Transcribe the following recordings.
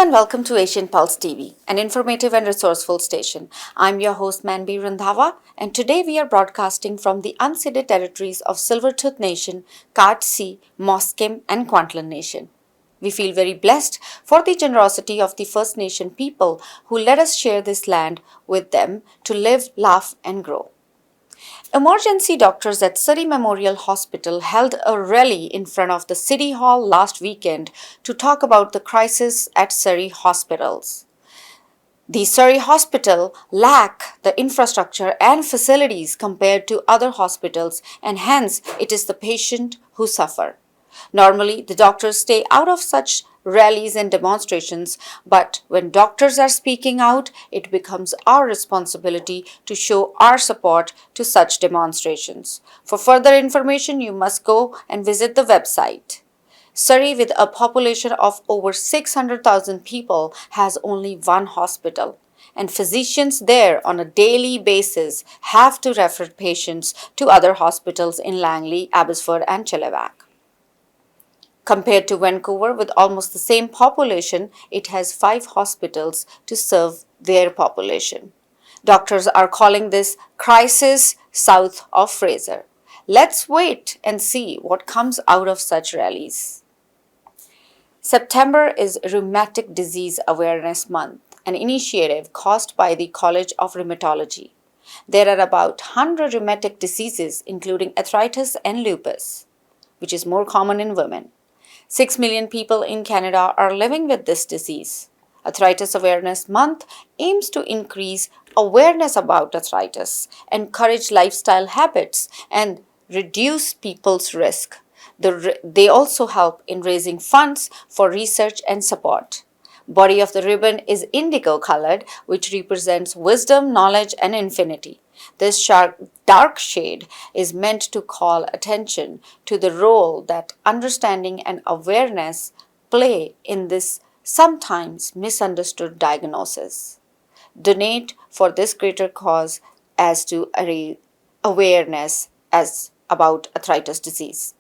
and welcome to Asian Pulse TV, an informative and resourceful station. I'm your host Manbi Randhawa, and today we are broadcasting from the unceded territories of Silvertooth Nation, Katsi, Musqueam and Kwantlen Nation. We feel very blessed for the generosity of the First Nation people who let us share this land with them to live, laugh and grow. Emergency doctors at Surrey Memorial Hospital held a rally in front of the City Hall last weekend to talk about the crisis at Surrey hospitals. The Surrey Hospital lack the infrastructure and facilities compared to other hospitals, and hence it is the patient who suffer. Normally, the doctors stay out of such rallies and demonstrations, but when doctors are speaking out, it becomes our responsibility to show our support to such demonstrations. For further information, you must go and visit the website. Surrey, with a population of over 600,000 people, has only one hospital, and physicians there on a daily basis have to refer patients to other hospitals in Langley, Abbotsford and Chilliwack. Compared to Vancouver, with almost the same population, it has 5 hospitals to serve their population. Doctors are calling this crisis south of Fraser. Let's wait and see what comes out of such rallies. September is Rheumatic Disease Awareness Month, an initiative caused by the College of Rheumatology. There are about 100 rheumatic diseases, including arthritis and lupus, which is more common in women. 6 million people in Canada are living with this disease. Arthritis Awareness Month aims to increase awareness about arthritis, encourage lifestyle habits, and reduce people's risk. They also help in raising funds for research and support. Body of the ribbon is indigo colored, which represents wisdom, knowledge, and infinity. This dark shade is meant to call attention to the role that understanding and awareness play in this sometimes misunderstood diagnosis. Donate for this greater cause as to awareness as about arthritis disease.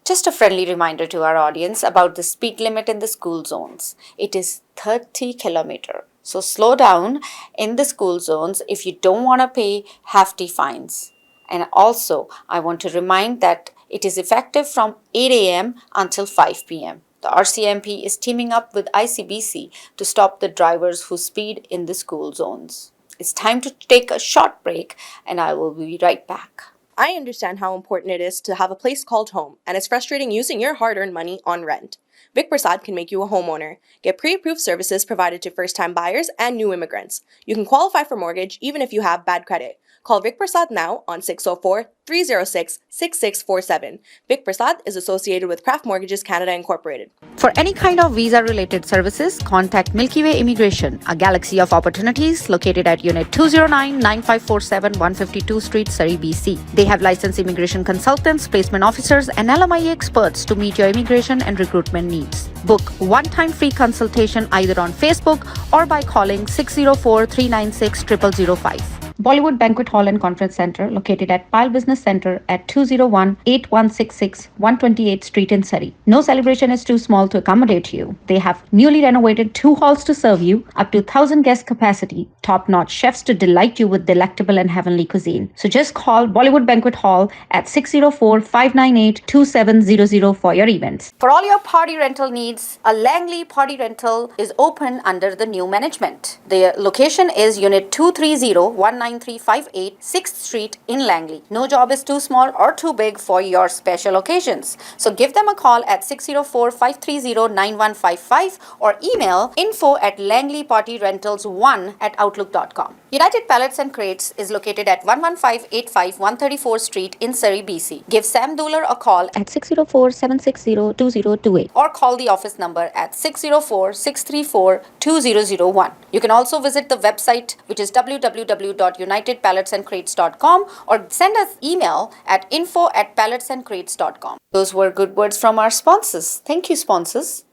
Just a friendly reminder to our audience about the speed limit in the school zones. It is 30 km. So slow down in the school zones if you don't want to pay hefty fines. And also, I want to remind that it is effective from 8 a.m. until 5 p.m. The RCMP is teaming up with ICBC to stop the drivers who speed in the school zones. It's time to take a short break, and I will be right back. I understand how important it is to have a place called home, and it's frustrating using your hard-earned money on rent. Vic Prasad can make you a homeowner. Get pre-approved services provided to first-time buyers and new immigrants. You can qualify for mortgage even if you have bad credit. Call Vic Prasad now on 604-306-6647. Vic Prasad is associated with Craft Mortgages Canada Incorporated. For any kind of visa-related services, contact Milky Way Immigration, a galaxy of opportunities located at Unit 209-9547 152 Street, Surrey, BC. They have licensed immigration consultants, placement officers, and LMIA experts to meet your immigration and recruitment needs. Book one-time free consultation either on Facebook or by calling 604-396-0005. Bollywood Banquet Hall and Conference Center, located at Pyle Business Center at 201-8166 128th Street in Surrey. No celebration is too small to accommodate you. They have newly renovated 2 halls to serve you, up to 1,000 guest capacity, top-notch chefs to delight you with delectable and heavenly cuisine. So just call Bollywood Banquet Hall at 604-598-2700 for your events. For all your party rental needs, a Langley Party Rental is open under the new management. The location is Unit 230-19358 6th Street in Langley. No job is too small or too big for your special occasions. So give them a call at 604-530-9155 or email info@langleypartyrentals1@outlook.com. United Pallets and Crates is located at 11585 134th Street in Surrey, BC. Give Sam Dooler a call at 604-760-2028 or call the office number at 604-634-2001. You can also visit the website, which is www.unitedpalletsandcrates.com, or send us email at info@palletsandcrates.com. Those were good words from our sponsors. Thank you, sponsors.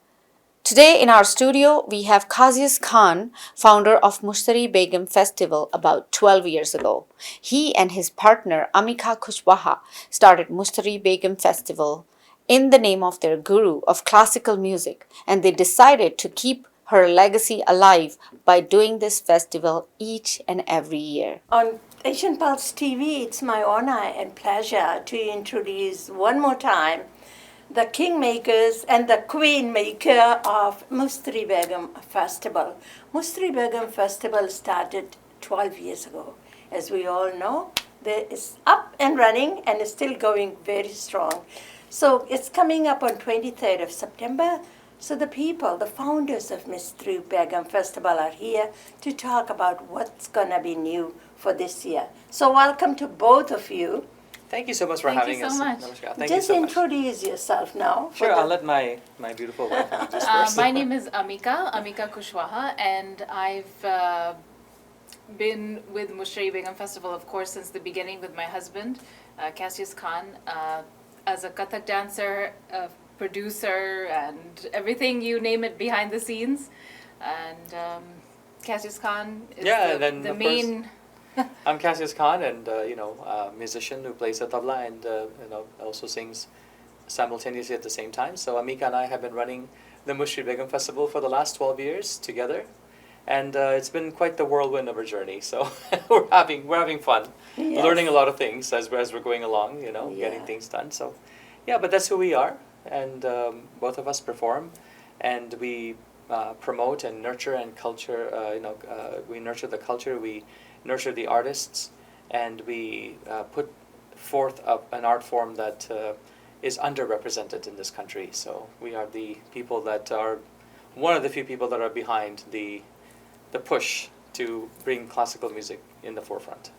Today in our studio, we have Qaziz Khan, founder of Mushtari Begum Festival about 12 years ago. He and his partner Amika Kushwaha started Mushtari Begum Festival in the name of their guru of classical music, and they decided to keep her legacy alive by doing this festival each and every year. On Asian Pulse TV, it's my honor and pleasure to introduce one more time the kingmakers and the queen maker of Mustri Begum Festival. Mustri Begum Festival started 12 years ago. As we all know, it's up and running and is still going very strong. So it's coming up on 23rd of September. So the people, the founders of Mustri Begum Festival are here to talk about what's going to be new for this year. So welcome to both of you. Thank you so much for Thank you having so us. much. Namaskar. Thank Just you so much. introduce yourself now. for Sure, the- I'll let my beautiful wife introduce first. My name is Amika Kushwaha, and I've been with Mushri Begum Festival, of course, since the beginning with my husband, Cassius Khan, as a Kathak dancer, producer, and everything, you name it, behind the scenes. And Cassius Khan is Yeah, and then, the of course, main... I'm Cassius Khan, and musician who plays the tabla and also sings simultaneously at the same time. So Amika and I have been running the Mushri Begum Festival for the last 12 years together, and it's been quite the whirlwind of our journey. So we're having fun, Yes. learning a lot of things as we're going along. Getting Yeah. things done. So yeah, but that's who we are, and both of us perform, and we promote and nurture and culture. We nurture the culture. We nurture the artists, and we put forth an art form that is underrepresented in this country. So we are the people that are one of the few people that are behind the push to bring classical music in the forefront.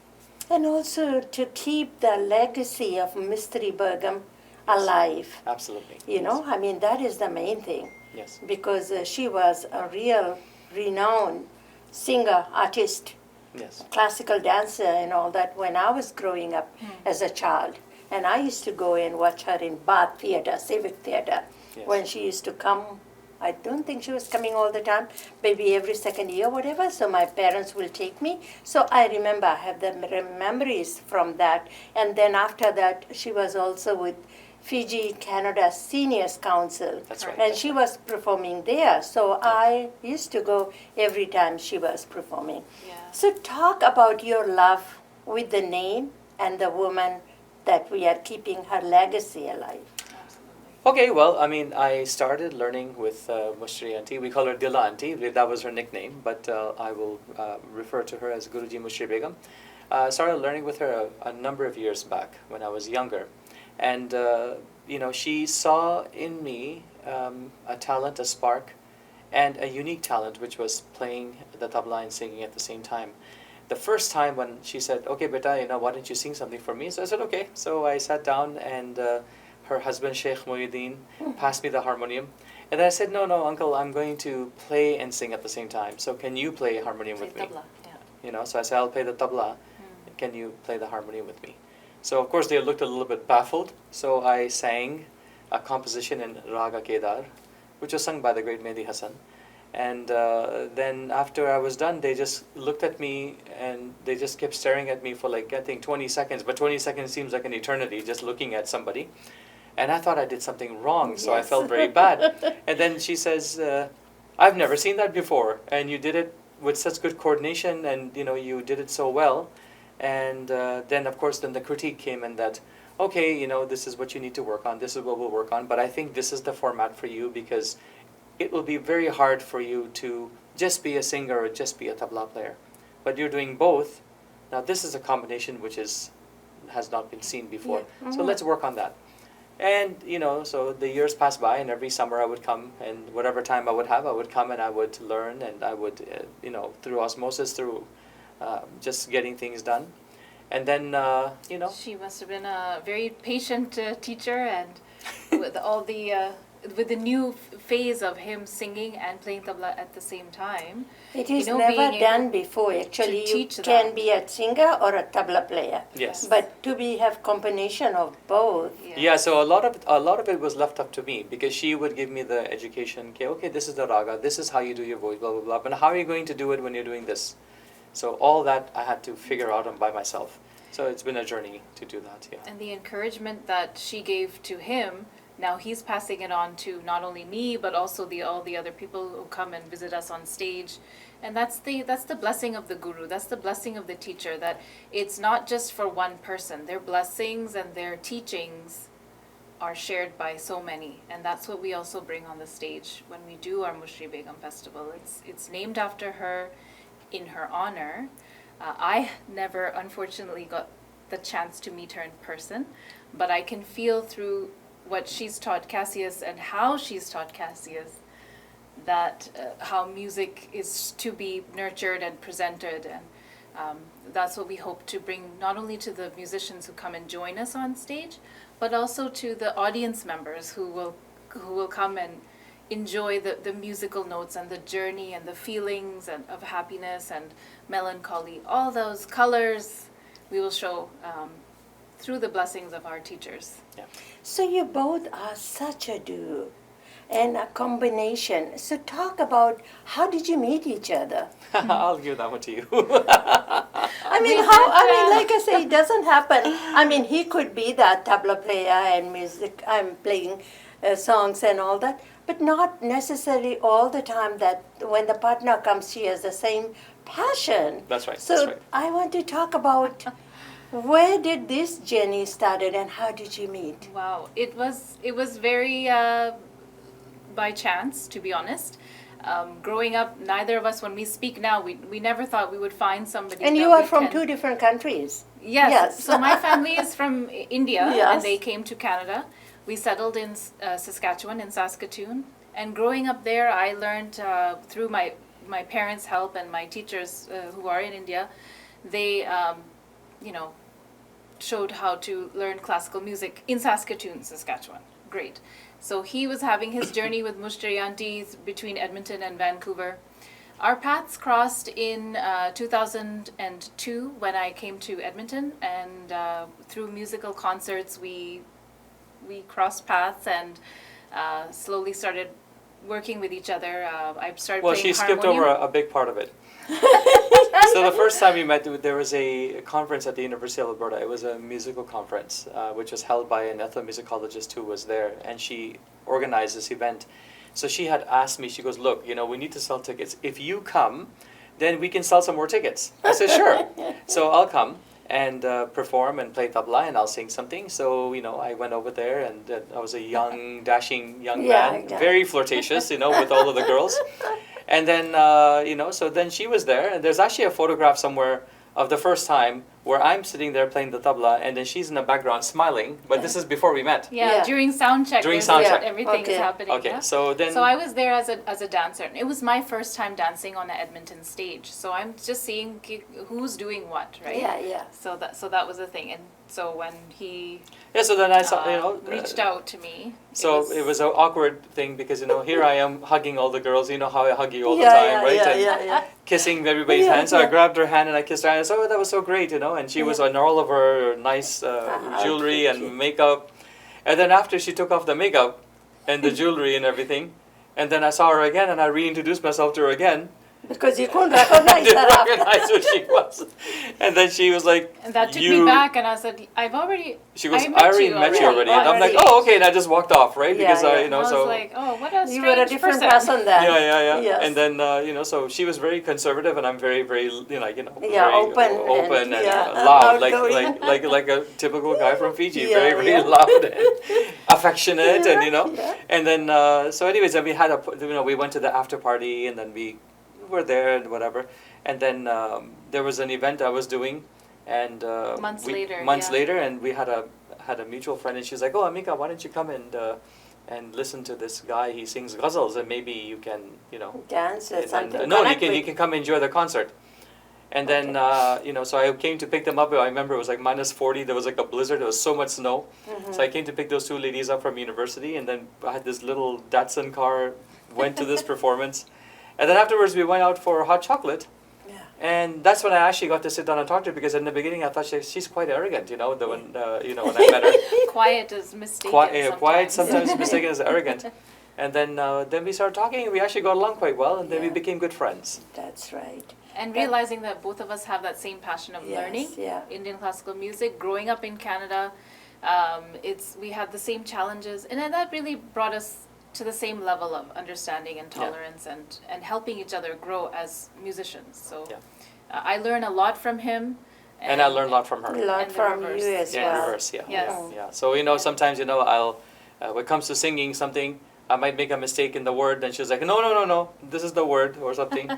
And also to keep the legacy of Mystery Bergam alive. Absolutely. I mean, that is the main thing. Yes. Because she was a real renowned singer, artist, Yes. classical dancer, and all that when I was growing up as a child. And I used to go and watch her in Bath Theatre, Civic Theatre, Yes. when she used to come. I don't think she was coming all the time, maybe every second year, whatever. So my parents will take me. So I remember, I have the memories from that. And then after that, she was also with Fiji Canada Seniors Council. That's right. And she was performing there. So I used to go every time she was performing. Yeah. So talk about your love with the name and the woman that we are keeping her legacy alive. Okay, well, I mean, I started learning with Mushri Auntie. We call her Dila Auntie. That was her nickname, but I will refer to her as Guruji Mushri Begum. I started learning with her a number of years back when I was younger. And, she saw in me a talent, a spark, and a unique talent, which was playing the tabla and singing at the same time. The first time when she said, okay, beta, why don't you sing something for me? So I said, okay. So I sat down, and her husband, Sheikh Muhyiddin, passed me the harmonium. And then I said, no, uncle, I'm going to play and sing at the same time. So can you play harmonium with me? Tabla, yeah. So I said, I'll play the tabla. Can you play the harmonium with me? So of course they looked a little bit baffled. So I sang a composition in Raga Kedar, which was sung by the great Mehdi Hassan. And then after I was done, they just looked at me and they just kept staring at me for like, I think 20 seconds. But 20 seconds seems like an eternity just looking at somebody. And I thought I did something wrong, so I Yes. felt very bad. And then she says, I've never seen that before. And you did it with such good coordination, and you did it so well. And then, of course, then the critique came in that, okay, this is what you need to work on. This is what we'll work on. But I think this is the format for you because it will be very hard for you to just be a singer or just be a tabla player. But you're doing both. Now, this is a combination which has not been seen before. Yeah. So let's work on that. And, so the years passed by, and every summer I would come, and whatever time I would have, I would come and I would learn, and I would, through osmosis, through just getting things done. And then, She must have been a very patient teacher, and with all the with the new phase of him singing and playing tabla at the same time. It is being never able done before. Actually, you teach can that. be a singer or a tabla player. Yes. But to have combination of both. Yeah, so a lot of it was left up to me because she would give me the education. Okay, this is the raga. This is how you do your voice. Blah blah blah. But how are you going to do it when you're doing this? So all that I had to figure out on by myself. So it's been a journey to do that. Yeah. And the encouragement that she gave to him now he's passing it on to not only me, but also all the other people who come and visit us on stage. And that's the blessing of the guru. That's the blessing of the teacher, that it's not just for one person. Their blessings and their teachings are shared by so many. And that's what we also bring on the stage when we do our Mushri Begum Festival. It's named after her, in her honor. I never, unfortunately, got the chance to meet her in person, but I can feel through what she's taught Cassius and how she's taught Cassius that how music is to be nurtured and presented, and that's what we hope to bring not only to the musicians who come and join us on stage, but also to the audience members who will come and enjoy the musical notes and the journey and the feelings and of happiness and melancholy, all those colors we will show through the blessings of our teachers. Yeah. So you both are such a duo and a combination. So talk about, how did you meet each other? I'll give that one to you. Like I say, it doesn't happen. I mean, he could be that tabla player and music, I'm playing songs and all that, but not necessarily all the time that when the partner comes, she has the same passion. That's right. So That's right. I want to talk about where did this journey started and how did you meet? Wow, it was very by chance, to be honest. Growing up, neither of us, when we speak now, we never thought we would find somebody. And that you are we from can- two different countries. Yes. Yes. So my family is from India, Yes. and they came to Canada. We settled in Saskatchewan, in Saskatoon. And growing up there, I learned through my parents' help and my teachers who are in India. They, showed how to learn classical music in Saskatoon, Saskatchewan. Great. So he was having his journey with Mushtari aunties between Edmonton and Vancouver. Our paths crossed in 2002 when I came to Edmonton, and through musical concerts we crossed paths and slowly started working with each other. I started Well, playing she skipped harmonium. over a big part of it. So the first time we met, there was a conference at the University of Alberta. It was a musical conference, which was held by an ethnomusicologist who was there, and she organized this event. So she had asked me, she goes, look, we need to sell tickets. If you come, then we can sell some more tickets. I said, sure. So I'll come and perform and play tabla, and I'll sing something. So, I went over there, and I was a young, dashing young man, Yeah. very flirtatious, with all of the girls. And then, so then she was there, and there's actually a photograph somewhere of the first time where I'm sitting there playing the tabla, and then she's in the background smiling, but this is before we met. Yeah, Yeah. during sound check. During there's sound like check. everything Okay. is happening. Okay, yeah? so then... So I was there as a dancer. It was my first time dancing on an Edmonton stage. So I'm just seeing who's doing what, right? Yeah. So that was the thing. And so when he Yeah, so then I saw, reached out to me. So it was an awkward thing because, here I am hugging all the girls, how I hug you all the Yeah, time, yeah, right? yeah, And yeah. kissing everybody's Yeah, hand. So I yeah. grabbed her hand and I kissed her hand. I said, oh, that was so great, and she was on all of her nice jewelry outfit. and makeup. And then after she took off the makeup and the jewelry and everything, and then I saw her again and I reintroduced myself to her again. Because you couldn't I recognize didn't her after. recognize who she was. And then she was like, And that took me back, and I said, I've already. She goes, I I already met you already. And I'm like, oh, okay. And I just walked off, right? Yeah, Because, yeah. I was so... like, oh, what a strange You were a different person then. Yeah. Yes. And then, so she was very conservative, and I'm very, very, very open open and yeah, loud, outgoing. like a typical guy from Fiji, Yeah, very, very yeah. loud and affectionate, and Yeah. And then, so anyways, then we had we went to the after party, and then we were there and whatever, and then there was an event I was doing, and Months months yeah. later, and we had a mutual friend, and she was like, oh, Amika, why don't you come and listen to this guy? He sings ghazals, and maybe you can, Dance or something. no, Connect you with- can come enjoy the concert. And then, so I came to pick them up. I remember it was like -40. There was like a blizzard. There was so much snow. So I came to pick those two ladies up from university. And then I had this little Datsun car, went to this performance. And then afterwards, we went out for hot chocolate. Yeah. And that's when I actually got to sit down and talk to her, because in the beginning I thought she's quite arrogant, when I met her. Quiet is mistaken. Quiet, sometimes mistaken as arrogant. And then we started talking, and we actually got along quite well, and then we Yeah. became good friends. That's right. And realizing that both of us have that same passion of Yes, learning yeah. Indian classical music, growing up in Canada, We had the same challenges, and then that really brought us to the same level of understanding and tolerance, and helping each other grow as musicians. So I learn a lot from him. And I learned a lot from her. Learn And the from reverse. you as Yeah, well. reverse, yeah. Yes. Yeah. So, sometimes, I'll, when it comes to singing something, I might make a mistake in the word, and she's like, no, this is the word, or something.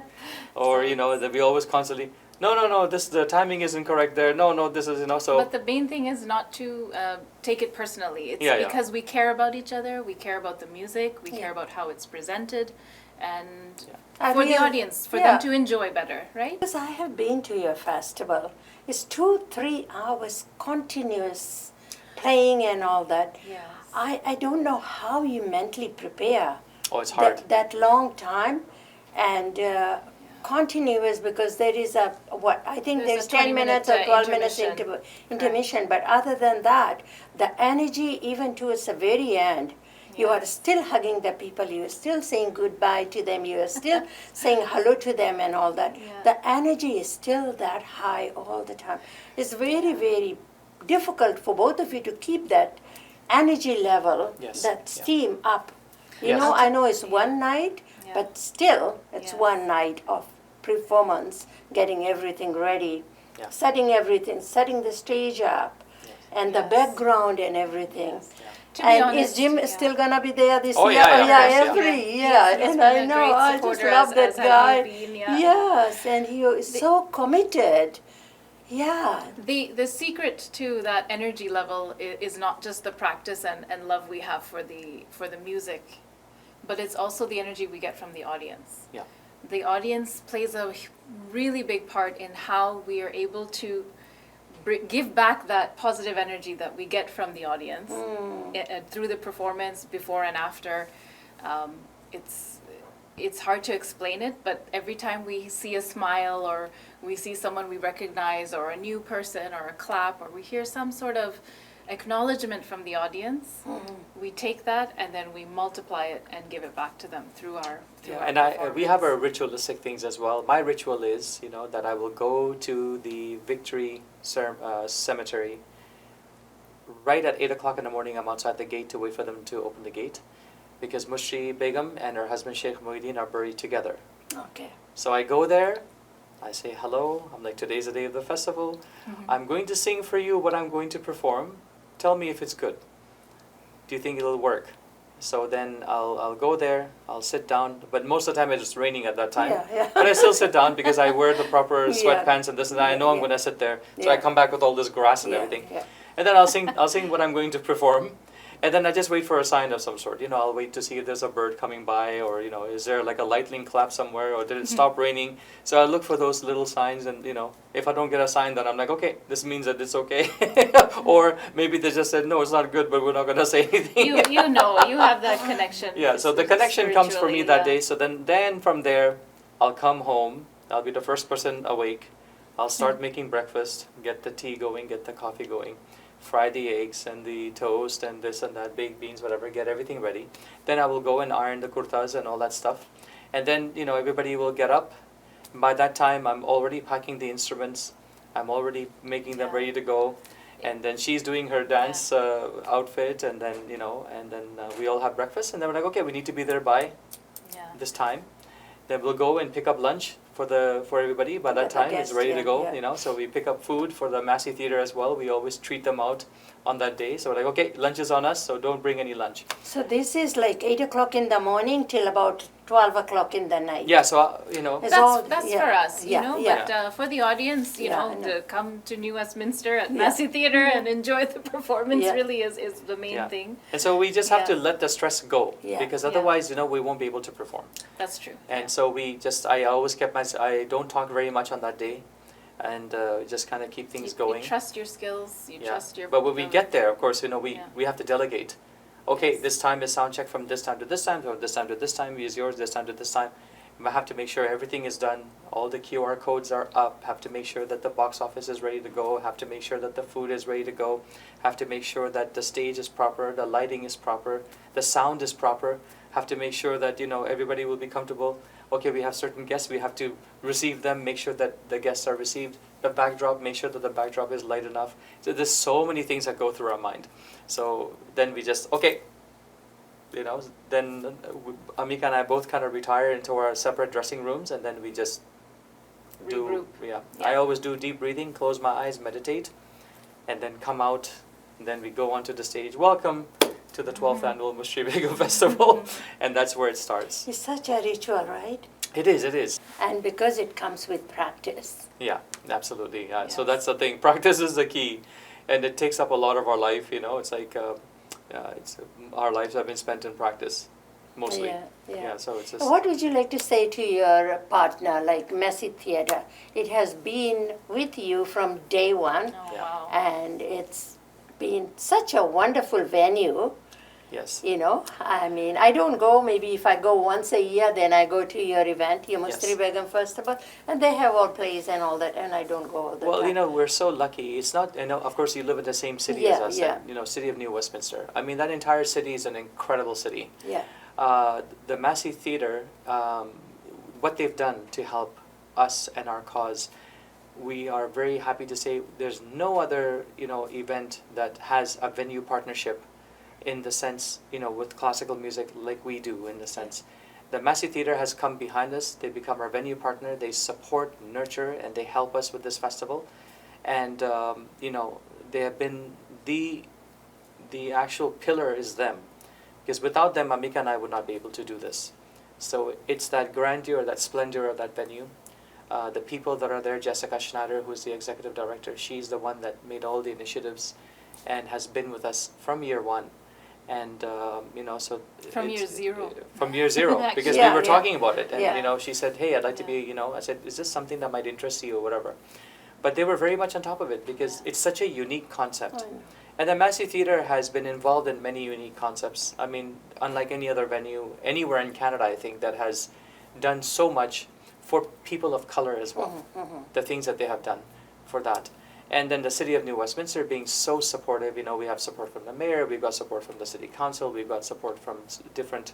Or, that we always constantly, no, the timing isn't correct there. No, this is, so. But the main thing is not to take it personally. It's because we care about each other, we care about the music, we care about how it's presented, and for the audience, for them to enjoy better, right? Because I have been to your festival. It's 2-3 hours continuous playing and all that. Yes. I don't know how you mentally prepare. Oh, it's hard. That long time and continuous, because there is I think there's 10 minutes or 12 minutes intermission. But other than that, the energy even towards the very end, you are still hugging the people, you are still saying goodbye to them, you are still saying hello to them and all that. Yeah. The energy is still that high all the time. It's very, very difficult for both of you to keep that energy level, that steam up. I know it's one night, but still it's one night of performance, getting everything ready, setting the stage up, and the background and everything. To be And honest, is Jim still gonna be there this year? Yeah, of course, every year. Yes, he's And been I a know, great I just supporter, love that as have guy. you been, Yes, and he is so committed. Yeah. The secret to that energy level is not just the practice and love we have for the music, but it's also the energy we get from the audience. Yeah. The audience plays a really big part in how we are able to give back that positive energy that we get from the audience through the performance, before and after. It's hard to explain it, but every time we see a smile, or we see someone we recognize, or a new person, or a clap, or we hear some sort of acknowledgement from the audience, we take that and then we multiply it and give it back to them through our And we have our ritualistic things as well. My ritual is, that I will go to the Victory Cemetery right at 8 o'clock in the morning. I'm outside the gate to wait for them to open the gate, because Mushri Begum and her husband Sheikh Muhyiddin are buried together. Okay. So I go there, I say hello, I'm like, today's the day of the festival. I'm going to sing for you what I'm going to perform. Tell me if it's good. Do you think it'll work? So then I'll go there, I'll sit down, but most of the time it's raining at that time. Yeah. But I still sit down because I wear the proper sweatpants and this and that. I know I'm going to sit there. So I come back with all this grass and everything. Yeah. And then I'll sing what I'm going to perform. And then I just wait for a sign of some sort. I'll wait to see if there's a bird coming by, or, is there like a lightning clap somewhere, or did it stop raining? So I look for those little signs, and, if I don't get a sign, then I'm like, okay, this means that it's okay. Or maybe they just said, no, it's not good, but we're not going to say anything. you have that connection. Yeah, so the connection comes for me that day. So then from there, I'll come home. I'll be the first person awake. I'll start making breakfast, get the tea going, get the coffee going. Fry the eggs and the toast and this and that, baked beans, whatever, get everything ready. Then I will go and iron the kurtas and all that stuff. And then, everybody will get up. By that time, I'm already packing the instruments. I'm already making them ready to go. And then she's doing her dance outfit, and then, we all have breakfast. And then we're like, okay, we need to be there by this time. Then we'll go and pick up lunch for everybody. By that time, it's ready to go. So we pick up food for the Massey Theatre as well. We always treat them out on that day. So we're like, okay, lunch is on us, so don't bring any lunch. So this is like 8 o'clock in the morning till about 12 o'clock in the night. Yeah, so, That's for us, but for the audience, to come to New Westminster at Massey Theatre and enjoy the performance really is the main thing. And so we just have to let the stress go, Yeah. because otherwise, we won't be able to perform. That's true. And so I always I don't talk very much on that day, and just kind of keep things going. You trust your skills, trust your... But when we get there, of course, we have to delegate. Okay, Yes. this time is sound check from this time to this time, or this time to this time is yours, this time to this time. I have to make sure everything is done, all the QR codes are up, have to make sure that the box office is ready to go, have to make sure that the food is ready to go, have to make sure that the stage is proper, the lighting is proper, the sound is proper, have to make sure that, everybody will be comfortable. okay, we have certain guests, we have to receive them, make sure that the guests are received. The backdrop, make sure that the backdrop is light enough. So there's so many things that go through our mind. So then we just, okay, then Amika and I both kind of retire into our separate dressing rooms, and then we just Regroup. Yeah. Yeah. I always do deep breathing, close my eyes, meditate, and then come out, and then we go onto the stage. Welcome to the 12th Annual Mushri Begum Festival, and that's where it starts. It's such a ritual, right? It is. And because it comes with practice. Yeah, absolutely. Yeah. So Yes. that's the thing. Practice is the key, and it takes up a lot of our life. It's like our lives have been spent in practice, mostly. Yeah. So it's just. What would you like to say to your partner, like Messy Theatre? It has been with you from day one, Oh, Yeah. wow. and it's been such a wonderful venue. Yes. I mean, I don't go, maybe if I go once a year, then I go to your event, your Yes. Mustri Begum Festival, and they have all plays and all that, and I don't go all the Well, time. we're so lucky. It's not, of course, you live in the same city Yeah, as us, and, city of New Westminster. I mean, that entire city is an incredible city. Yeah. The Massey Theatre, what they've done to help us and our cause, we are very happy to say there's no other, event that has a venue partnership in the sense, with classical music like we do in the sense. The Massey Theatre has come behind us. They become our venue partner. They support, nurture, and they help us with this festival. And, they have been the actual pillar is them. Because without them, Amika and I would not be able to do this. So it's that grandeur, that splendor of that venue. The people that are there, Jessica Schneider, who's the executive director, she's the one that made all the initiatives and has been with us from year one. And, so... From it's- year zero. From year zero, because Yeah, we were yeah. talking about it. And, Yeah. she said, hey, I'd like to Yeah. be, I said, is this something that might interest you or whatever? But they were very much on top of it because Yeah. it's such a unique concept. I know. And the Massey Theatre has been involved in many unique concepts. I mean, unlike any other venue anywhere in Canada, I think, that has done so much for people of color as well. The things that they have done for that. And then the City of New Westminster being so supportive. We have support from the mayor, we've got support from the City Council, we've got support from different...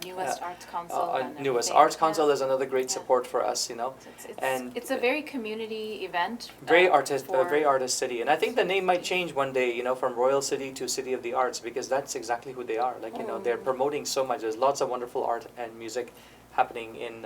Newest Arts Council. and Newest everything. Arts Council Yeah. is another great Yeah. support for us, It's, it's a very community event. very for- very artist city, and I think the name might change one day, from Royal City to City of the Arts, because that's exactly who they are. Like, they're promoting so much. There's lots of wonderful art and music happening in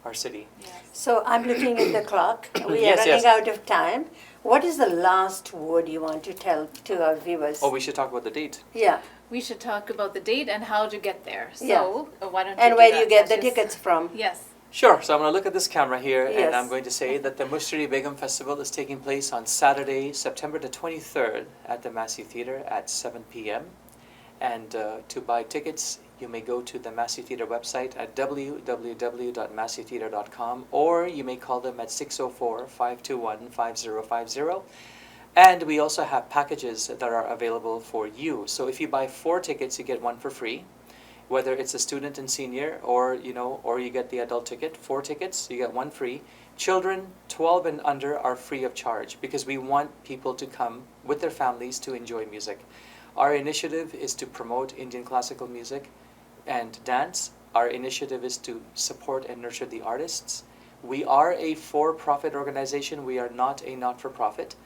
our city. Yes. So I'm looking at the clock. We Yes, are yes. running out of time. What is the last word you want to tell to our viewers? Oh, we should talk about the date. Yeah. We should talk about the date and how to get there. So, Yeah. why don't you And do where that, you get the Cassius? tickets from? Yes. Sure. So I'm going to look at this camera here, Yes. and I'm going to say that the Mushri Begum Festival is taking place on Saturday, September the 23rd at the Massey Theatre at 7 p.m. And to buy tickets, you may go to the Massey Theatre website at www.masseytheatre.com, or you may call them at 604-521-5050. And we also have packages that are available for you. So if you buy 4 tickets, you get 1 for free. Whether it's a student and senior, or you get the adult ticket, 4 tickets, you get 1 free. Children 12 and under are free of charge because we want people to come with their families to enjoy music. Our initiative is to promote Indian classical music and dance. Our initiative is to support and nurture the artists. We are a for-profit organization. We are not a not-for-profit.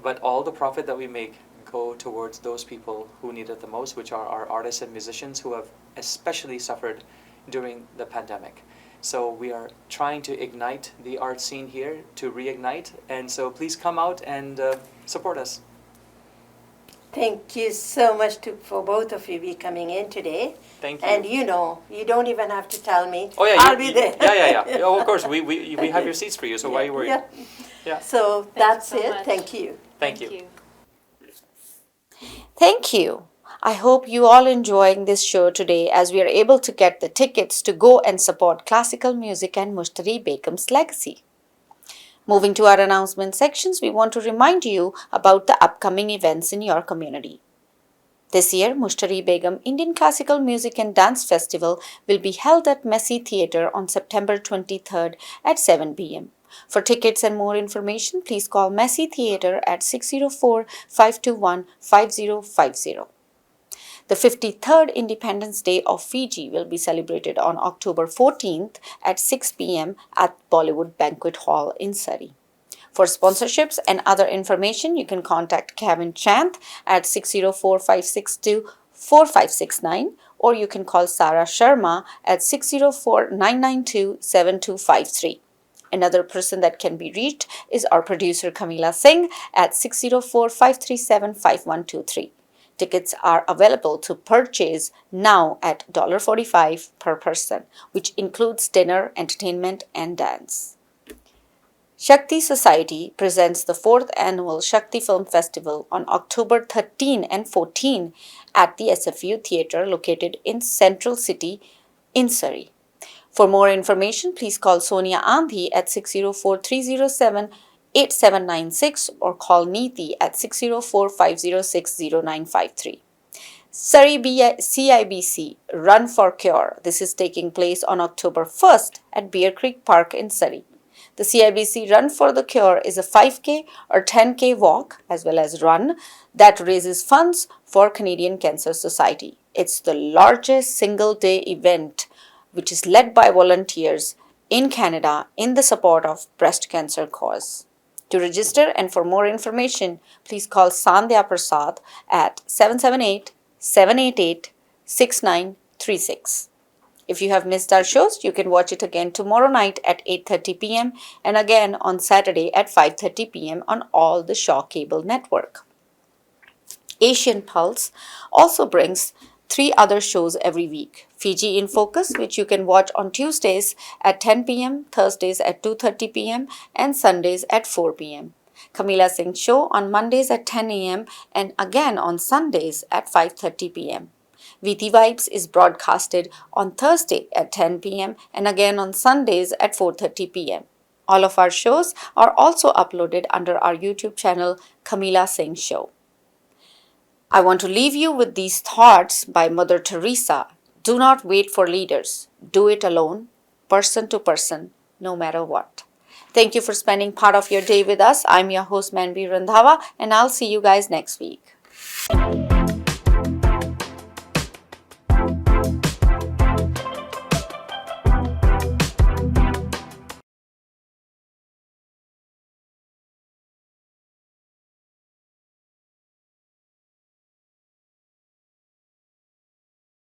But all the profit that we make go towards those people who need it the most, which are our artists and musicians who have especially suffered during the pandemic. So we are trying to ignite the art scene here, to reignite, and so please come out and support us. Thank you so much for both of you be coming in today. Thank you. And you don't even have to tell me. Oh yeah, I'll be there. Yeah. Oh, of course, we have your seats for you, so why are you worried? Yeah. Yeah. So that's so it. much. Thank you. Thank you. Thank you. I hope you all enjoying this show today as we are able to get the tickets to go and support classical music and Mushtari Begum's legacy. Moving to our announcement sections, we want to remind you about the upcoming events in your community. This year, Mushtari Begum Indian Classical Music and Dance Festival will be held at Massey Theatre on September 23rd at 7 p.m. For tickets and more information, please call Massey Theatre at 604-521-5050. The 53rd Independence Day of Fiji will be celebrated on October 14th at 6 p.m. at Bollywood Banquet Hall in Surrey. For sponsorships and other information, you can contact Kevin Chant at 604-562-4569, or you can call Sarah Sharma at 604-992-7253. Another person that can be reached is our producer Kamila Singh at 604-537-5123. Tickets are available to purchase now at $45 per person, which includes dinner, entertainment, and dance. Shakti Society presents the 4th annual Shakti Film Festival on October 13 and 14 at the SFU Theatre located in Central City in Surrey. For more information, please call Sonia Andhi at 604-307-8796 or call Neeti at 604-506-0953. Surrey CIBC Run for Cure. This is taking place on October 1st at Bear Creek Park in Surrey. The CIBC Run for the Cure is a 5K or 10K walk as well as run that raises funds for Canadian Cancer Society. It's the largest single-day event which is led by volunteers in Canada in the support of breast cancer cause. To register and for more information, please call Sandhya Prasad at 778-788-6936. If you have missed our shows, you can watch it again tomorrow night at 8:30 p.m. and again on Saturday at 5:30 p.m. on all the Shaw cable network. Asian Pulse also brings 3 other shows every week. Fiji in Focus, which you can watch on Tuesdays at 10 p.m., Thursdays at 2:30 p.m. and Sundays at 4 p.m. Kamila Singh Show on Mondays at 10 a.m. and again on Sundays at 5:30 p.m. VT Vibes is broadcasted on Thursday at 10 p.m. and again on Sundays at 4:30 p.m. All of our shows are also uploaded under our YouTube channel, Kamila Singh Show. I want to leave you with these thoughts by Mother Teresa. Do not wait for leaders. Do it alone, person to person, no matter what. Thank you for spending part of your day with us. I'm your host, Manvi Randhawa, and I'll see you guys next week.